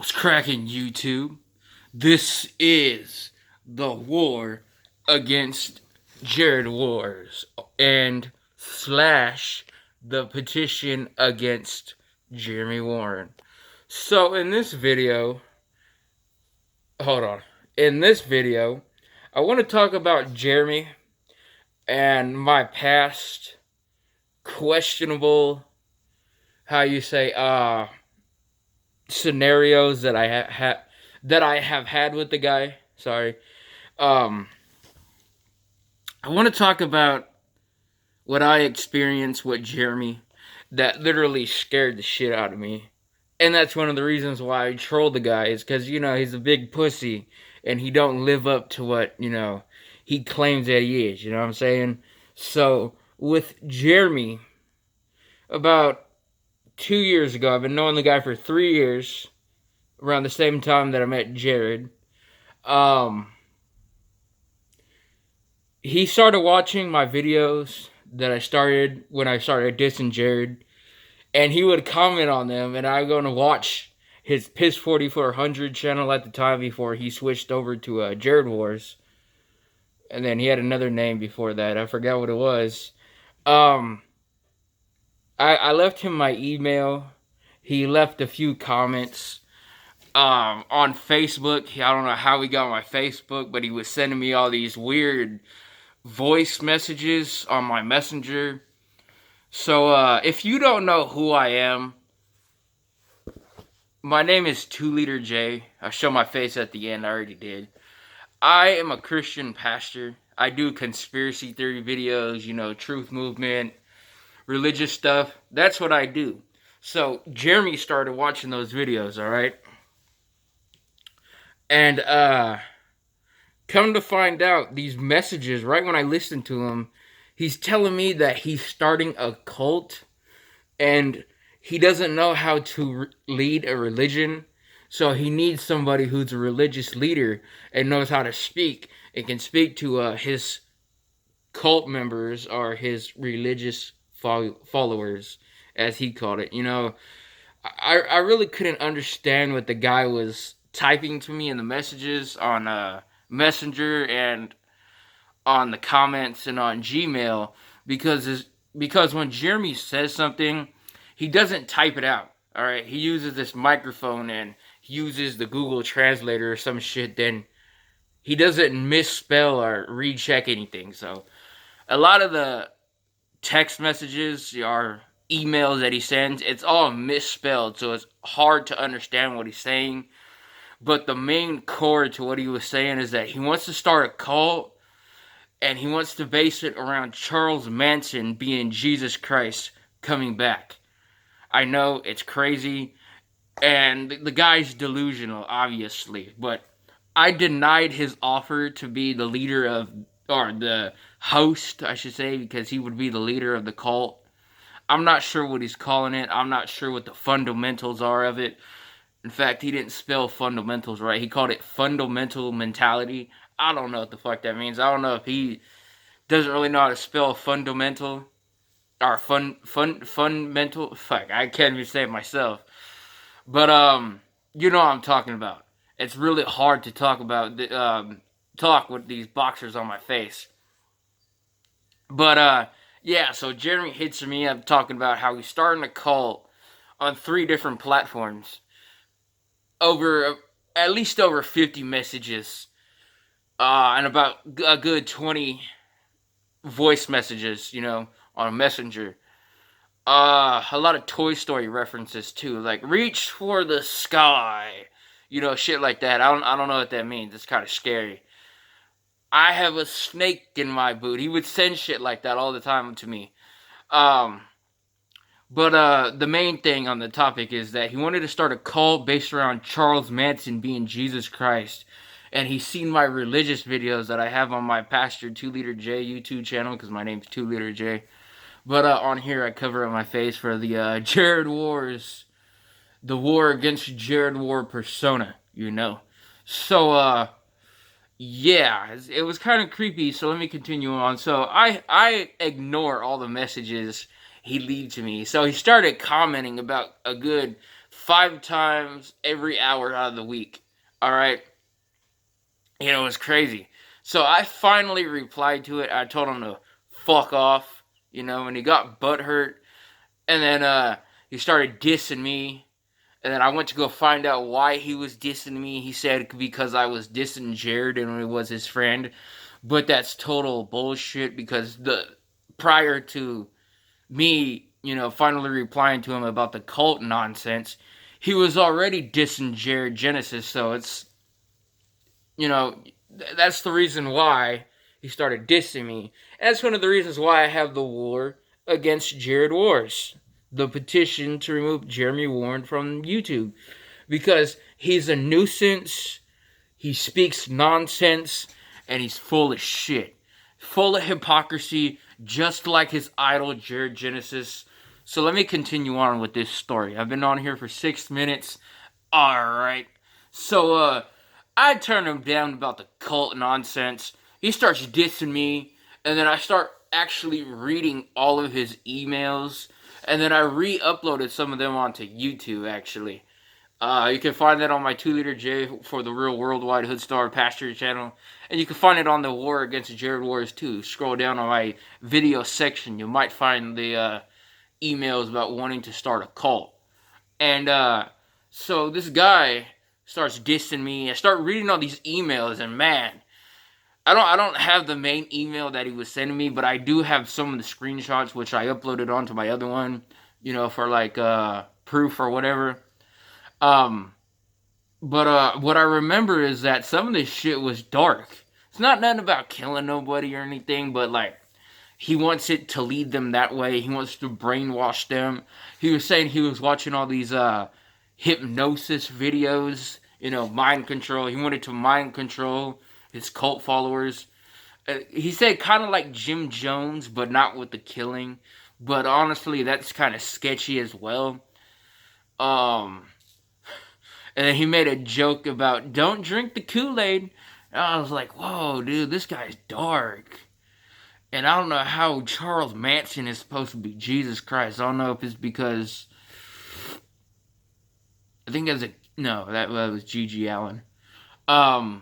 What's cracking, YouTube? This is the war against Jared Wars and slash the petition against Jeremy Warren. So in this video, hold on. In this video, I want to talk about Jeremy and my past questionable, how you say, scenarios that I have had with the guy. Sorry. Um, I want to talk about what I experienced with Jeremy that literally scared the shit out of me. And that's one of the reasons why I trolled the guy is because, he's a big pussy and he don't live up to what, he claims that he is. You know what I'm saying? So with Jeremy, about 2 years ago, I've been knowing the guy for 3 years, around the same time that I met Jared. Um, he started watching my videos that I started when I started dissing Jared, and he would comment on them, and I was going to watch his Piss 4400 channel at the time before he switched over to Jared Wars, and then he had another name before that. I forgot what it was. Um, I left him my email. He left a few comments on Facebook. I don't know how he got my Facebook, but he was sending me all these weird voice messages on my messenger. So if you don't know who I am, my name is 2 Liter J. I'll show my face at the end. I already did. I am a Christian pastor. I do conspiracy theory videos, truth movement, religious stuff. That's what I do. So Jeremy started watching those videos, alright? And come to find out, these messages, right when I listened to him, he's telling me that he's starting a cult and he doesn't know how to lead a religion. So he needs somebody who's a religious leader and knows how to speak and can speak to his cult members or his religious followers, as he called it. I really couldn't understand what the guy was typing to me in the messages on Messenger and on the comments and on Gmail because when Jeremy says something, he doesn't type it out. All right, he uses this microphone and he uses the Google Translator or some shit. Then he doesn't misspell or recheck anything. So a lot of the text messages or emails that he sends, it's all misspelled, so it's hard to understand what he's saying. But the main core to what he was saying is that he wants to start a cult and he wants to base it around Charles Manson being Jesus Christ coming back. I know it's crazy and the guy's delusional, obviously, but I denied his offer to be the leader of, or the host, I should say, because he would be the leader of the cult. I'm not sure what he's calling it. I'm not sure what the fundamentals are of it. In fact, he didn't spell fundamentals right. He called it fundamental mentality. I don't know what the fuck that means. I don't know if he doesn't really know how to spell fundamental or fundamental. Fuck, I can't even say it myself. But you know what I'm talking about. It's really hard to talk about talk with these boxers on my face. But yeah, so Jeremy hits me up talking about how he's starting a cult on 3 different platforms. Over at least over 50 messages, and about a good 20 voice messages, on Messenger. A lot of Toy Story references too, like "reach for the sky," shit like that. I don't know what that means. It's kind of scary. I have a snake in my boot. He would send shit like that all the time to me. Um, but the main thing on the topic is that he wanted to start a cult based around Charles Manson being Jesus Christ. And he's seen my religious videos that I have on my Pastor 2 Liter J YouTube channel, because my name's 2 Liter J. But on here I cover up my face for the Jared Wars, the war against Jared War persona, So, yeah, it was kind of creepy, so let me continue on. So I ignore all the messages he leaves to me. So he started commenting about a good 5 times every hour out of the week. All right. It was crazy. So I finally replied to it. I told him to fuck off, and he got butthurt. And then he started dissing me. And then I went to go find out why he was dissing me. He said because I was dissing Jared and it was his friend. But that's total bullshit because prior to me, finally replying to him about the cult nonsense, he was already dissing Jared Genesis. So it's, that's the reason why he started dissing me. And that's one of the reasons why I have the war against Jared Wars. The petition to remove Jeremy Warren from YouTube. Because he's a nuisance, he speaks nonsense, and he's full of shit. Full of hypocrisy, just like his idol, Jared Genesis. So let me continue on with this story. I've been on here for 6 minutes. Alright. So, I turn him down about the cult nonsense. He starts dissing me, and then I start actually reading all of his emails, and then I re-uploaded some of them onto YouTube, actually. You can find that on my 2-liter J for the Real Worldwide Hoodstar Pasture channel. And you can find it on the War Against Jared Wars too. Scroll down on my video section. You might find the emails about wanting to start a cult. And so this guy starts dissing me. I start reading all these emails, and man, I don't have the main email that he was sending me, but I do have some of the screenshots which I uploaded onto my other one, for like proof or whatever. But what I remember is that some of this shit was dark. It's not nothing about killing nobody or anything, but like he wants it to lead them that way. He wants to brainwash them. He was saying he was watching all these hypnosis videos, mind control. He wanted to mind control his cult followers. He said kind of like Jim Jones, but not with the killing. But honestly, that's kind of sketchy as well. And then he made a joke about don't drink the Kool-Aid. And I was like, whoa, dude, this guy's dark. And I don't know how Charles Manson is supposed to be Jesus Christ. I don't know if it's because I think that was G.G. Allen. I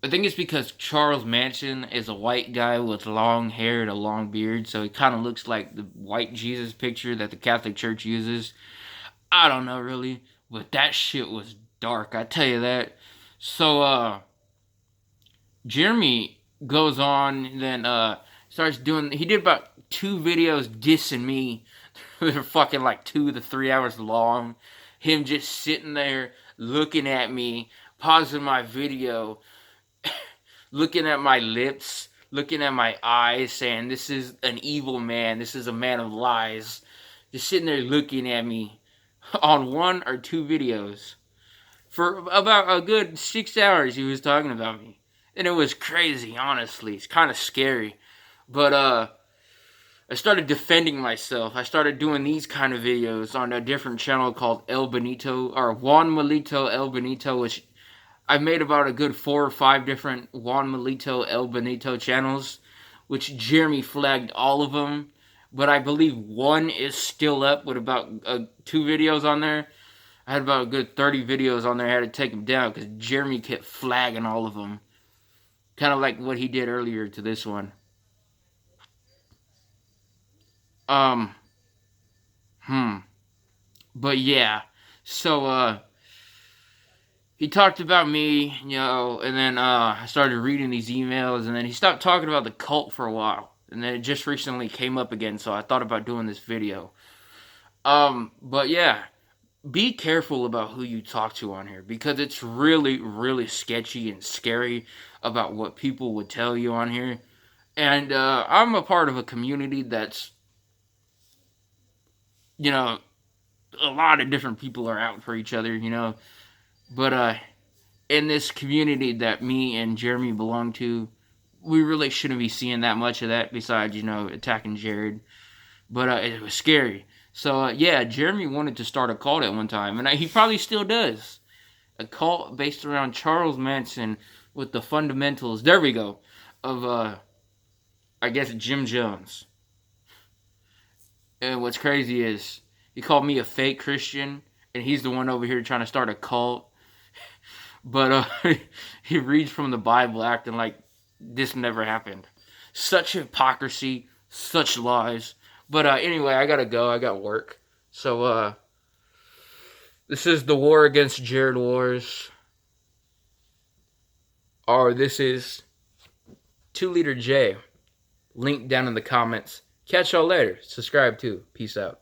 think it's because Charles Manson is a white guy with long hair and a long beard, so he kind of looks like the white Jesus picture that the Catholic Church uses. I don't know really, but that shit was dark, I tell you that. So Jeremy goes on and then starts doing, he did about 2 videos dissing me. They're fucking like 2 to 3 hours long. Him just sitting there looking at me, pausing my video, looking at my lips, looking at my eyes, saying this is an evil man, this is a man of lies. Just sitting there looking at me on 1 or 2 videos. For about a good 6 hours he was talking about me. And it was crazy, honestly. It's kind of scary. But I started defending myself. I started doing these kind of videos on a different channel called El Benito, or Juan Melito El Benito, which I made about a good 4 or 5 different Juan Melito El Benito channels, which Jeremy flagged all of them. But I believe 1 is still up with about 2 videos on there. I had about a good 30 videos on there. I had to take them down because Jeremy kept flagging all of them. Kind of like what he did earlier to this one. But yeah. So, he talked about me, and then I started reading these emails, and then he stopped talking about the cult for a while. And then it just recently came up again, so I thought about doing this video. But yeah, be careful about who you talk to on here, because it's really, really sketchy and scary about what people would tell you on here. And I'm a part of a community that's, a lot of different people are out for each other, But in this community that me and Jeremy belong to, we really shouldn't be seeing that much of that besides, attacking Jared. But it was scary. So, yeah, Jeremy wanted to start a cult at one time, and he probably still does. A cult based around Charles Manson with the fundamentals, there we go, of, I guess, Jim Jones. And what's crazy is he called me a fake Christian, and he's the one over here trying to start a cult. But he reads from the Bible acting like this never happened. Such hypocrisy, such lies. But anyway, I gotta go. I got work. So this is the War Against Jared Wars. Or this is 2 Liter J. Link down in the comments. Catch y'all later. Subscribe too. Peace out.